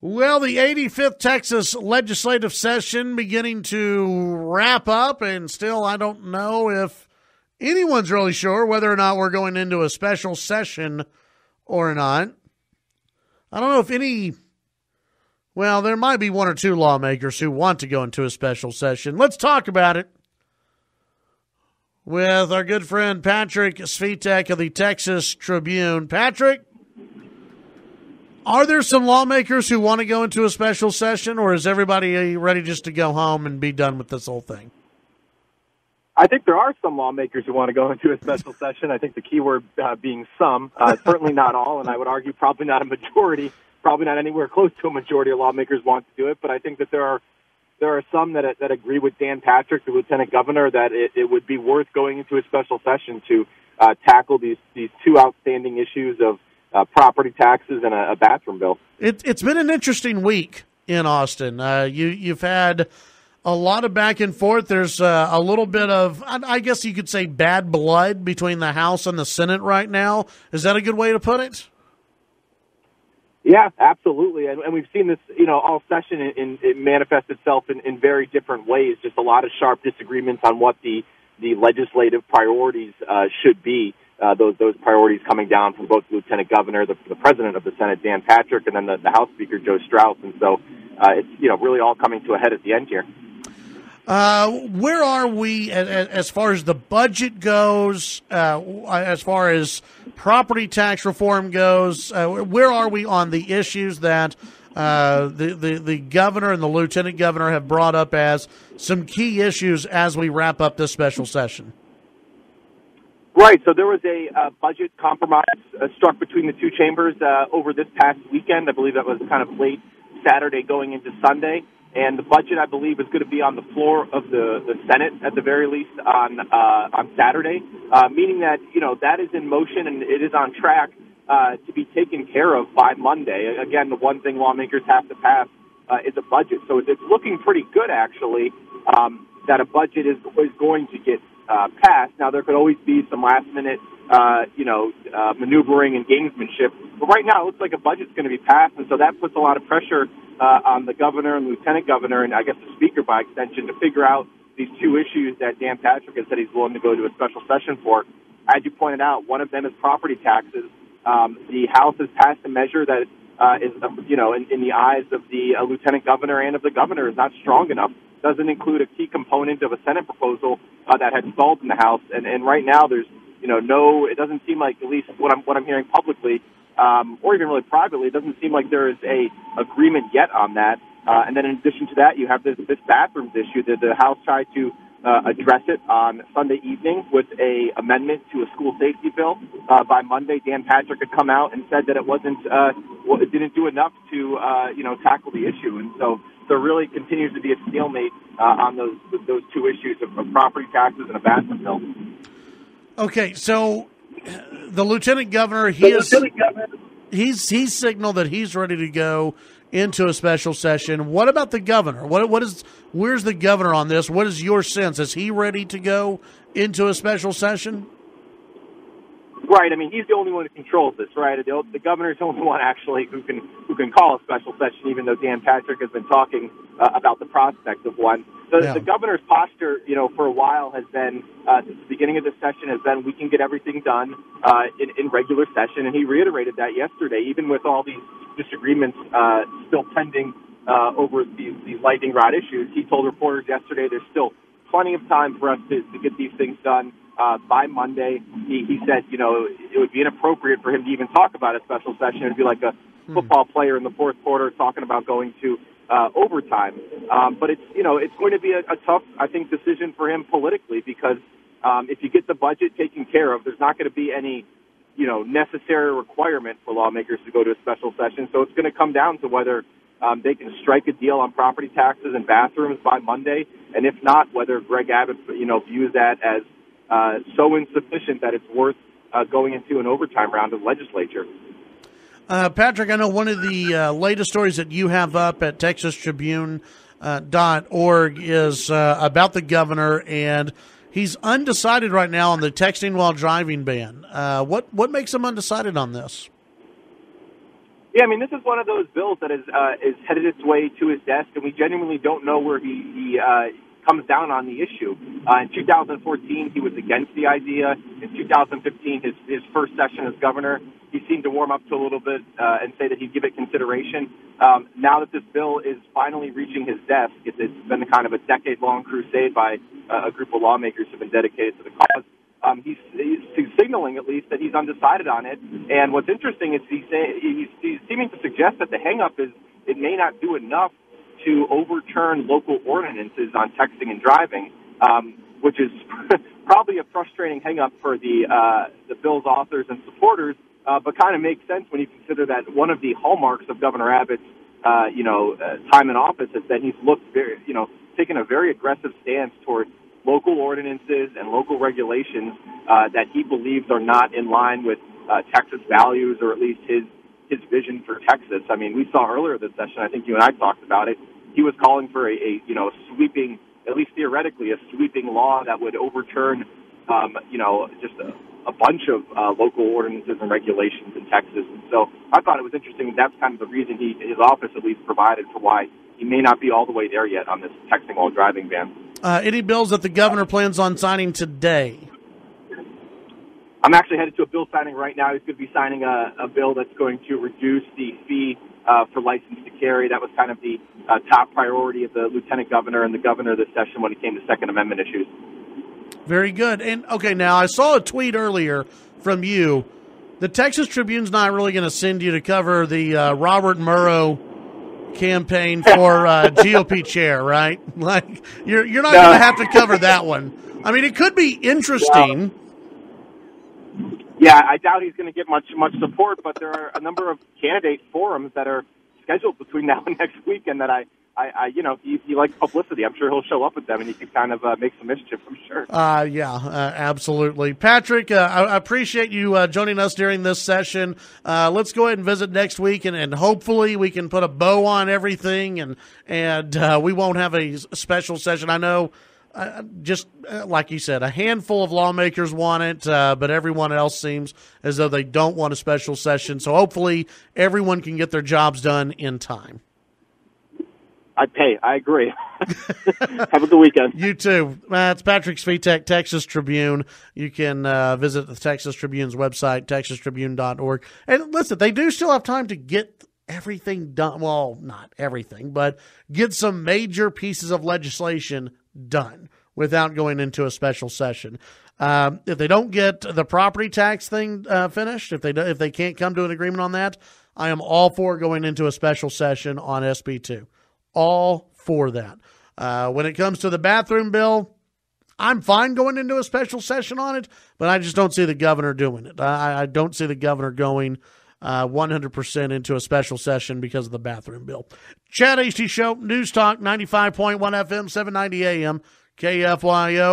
Well, the 85th Texas Legislative Session beginning to wrap up, and still I don't know if anyone's really sure whether or not we're going into a special session or not. I don't know if there might be one or two lawmakers who want to go into a special session. Let's talk about it with our good friend Patrick Svitek of the Texas Tribune. Patrick, are there some lawmakers who want to go into a special session, or is everybody ready just to go home and be done with this whole thing? I think there are some lawmakers who want to go into a special session. I think the key word being some, certainly not all, and I would argue probably not a majority, probably not anywhere close to a majority of lawmakers want to do it. But I think that there are some that agree with Dan Patrick, the lieutenant governor, that it would be worth going into a special session to tackle these two outstanding issues of property taxes and a bathroom bill. It's been an interesting week in Austin. You've had a lot of back and forth. There's a little bit of, I guess you could say, bad blood between the House and the Senate right now. Is that a good way to put it? Yeah, absolutely. And we've seen this, all session it manifests itself in very different ways. Just a lot of sharp disagreements on what the legislative priorities should be. Those priorities coming down from both the lieutenant governor, the president of the Senate, Dan Patrick, and then the House Speaker, Joe Strauss. And so it's really all coming to a head at the end here. Where are we as far as the budget goes, as far as property tax reform goes? Where are we on the issues that the governor and the lieutenant governor have brought up as some key issues as we wrap up this special session? Right. So there was a budget compromise struck between the two chambers over this past weekend. I believe that was kind of late Saturday going into Sunday. And the budget, I believe, is going to be on the floor of the Senate at the very least on Saturday, meaning that, that is in motion and it is on track to be taken care of by Monday. Again, the one thing lawmakers have to pass is a budget. So it's looking pretty good, actually, that a budget is going to get passed. Now, there could always be some last-minute, maneuvering and gamesmanship. But right now, it looks like a budget's going to be passed, and so that puts a lot of pressure on the governor and lieutenant governor, and I guess the speaker by extension, to figure out these two issues that Dan Patrick has said he's willing to go to a special session for. As you pointed out, one of them is property taxes. The House has passed a measure that is, in the eyes of the lieutenant governor and of the governor, is not strong enough. Doesn't include a key component of a Senate proposal that had stalled in the House, and right now there's it doesn't seem like, at least what I'm hearing publicly, or even really privately, it doesn't seem like there is a agreement yet on that. And then in addition to that, you have this bathrooms issue that the House tried to address it on Sunday evening with a amendment to a school safety bill. By Monday, Dan Patrick had come out and said that it didn't do enough to tackle the issue, and so there really continues to be a stalemate on those two issues of property taxes and a bathroom bill. Okay, so the lieutenant governor, he's signaled that he's ready to go into a special session. What about the governor? Where's the governor on this? What is your sense? Is he ready to go into a special session? Right. I mean, he's the only one who controls this, right? The governor's the only one actually who can call a special session, even though Dan Patrick has been talking about the prospect of one. The governor's posture, for a while has been, since the beginning of the session, has been, we can get everything done in regular session, and he reiterated that yesterday, even with all these disagreements still pending over these lightning rod issues. He told reporters yesterday there's still plenty of time for us to get these things done by Monday. He said, it would be inappropriate for him to even talk about a special session. It would be like a football player in the fourth quarter talking about going to overtime. But it's going to be a tough, I think, decision for him politically, because if you get the budget taken care of, there's not going to be any, necessary requirement for lawmakers to go to a special session. So it's going to come down to whether they can strike a deal on property taxes and bathrooms by Monday, and if not, whether Greg Abbott, views that as so insufficient that it's worth going into an overtime round of legislature. Patrick, I know one of the latest stories that you have up at TexasTribune.org is about the governor, and he's undecided right now on the texting while driving ban. What makes him undecided on this? Yeah, I mean, this is one of those bills that is headed its way to his desk, and we genuinely don't know where he comes down on the issue. In 2014, he was against the idea. In 2015, his first session as governor, he seemed to warm up to a little bit and say that he'd give it consideration. Now that this bill is finally reaching his desk, it's been kind of a decade-long crusade by a group of lawmakers who have been dedicated to the cause. He's signaling, at least, that he's undecided on it. And what's interesting is he's seeming to suggest that the hang-up is it may not do enough to overturn local ordinances on texting and driving, which is probably a frustrating hang-up for the bill's authors and supporters, but kind of makes sense when you consider that one of the hallmarks of Governor Abbott's time in office is that he's taken a very aggressive stance toward local ordinances and local regulations that he believes are not in line with Texas values, or at least his vision for Texas. I mean, we saw earlier this session, I think you and I talked about it, he was calling for a sweeping, at least theoretically, a sweeping law that would overturn, just a bunch of local ordinances and regulations in Texas. And so I thought it was interesting. That's kind of the reason his office at least provided for why he may not be all the way there yet on this texting while driving ban. Any bills that the governor plans on signing today? I'm actually headed to a bill signing right now. He's going to be signing a bill that's going to reduce the fee for license to carry. That was kind of the top priority of the lieutenant governor and the governor this session when it came to Second Amendment issues. Very good. And, okay, now I saw a tweet earlier from you. The Texas Tribune's not really going to send you to cover the Robert Murrow campaign for GOP chair, right? Like, you're not going to have to cover that one. I mean, it could be interesting. Yeah, I doubt he's going to get much support, but there are a number of candidate forums that are scheduled between now and next week, and that he likes publicity. I'm sure he'll show up at them, and he can kind of make some mischief, I'm sure. Absolutely. Patrick, I appreciate you joining us during this session. Let's go ahead and visit next week, and hopefully we can put a bow on everything, and we won't have a special session. I know, just like you said, a handful of lawmakers want it, but everyone else seems as though they don't want a special session. So hopefully everyone can get their jobs done in time. I agree. Have a good weekend. You too. It's Patrick Svitek, Texas Tribune. You can visit the Texas Tribune's website, texastribune.org. And listen, they do still have time to get everything done. Well, not everything, but get some major pieces of legislation done without going into a special session. If they don't get the property tax thing finished, if they can't come to an agreement on that, I am all for going into a special session on SB2. All for that. When it comes to the bathroom bill, I'm fine going into a special session on it, but I just don't see the governor doing it. I don't see the governor going 100% into a special session because of the bathroom bill. Chad Hasty Show, News Talk, 95.1 FM, 790 AM, KFYO.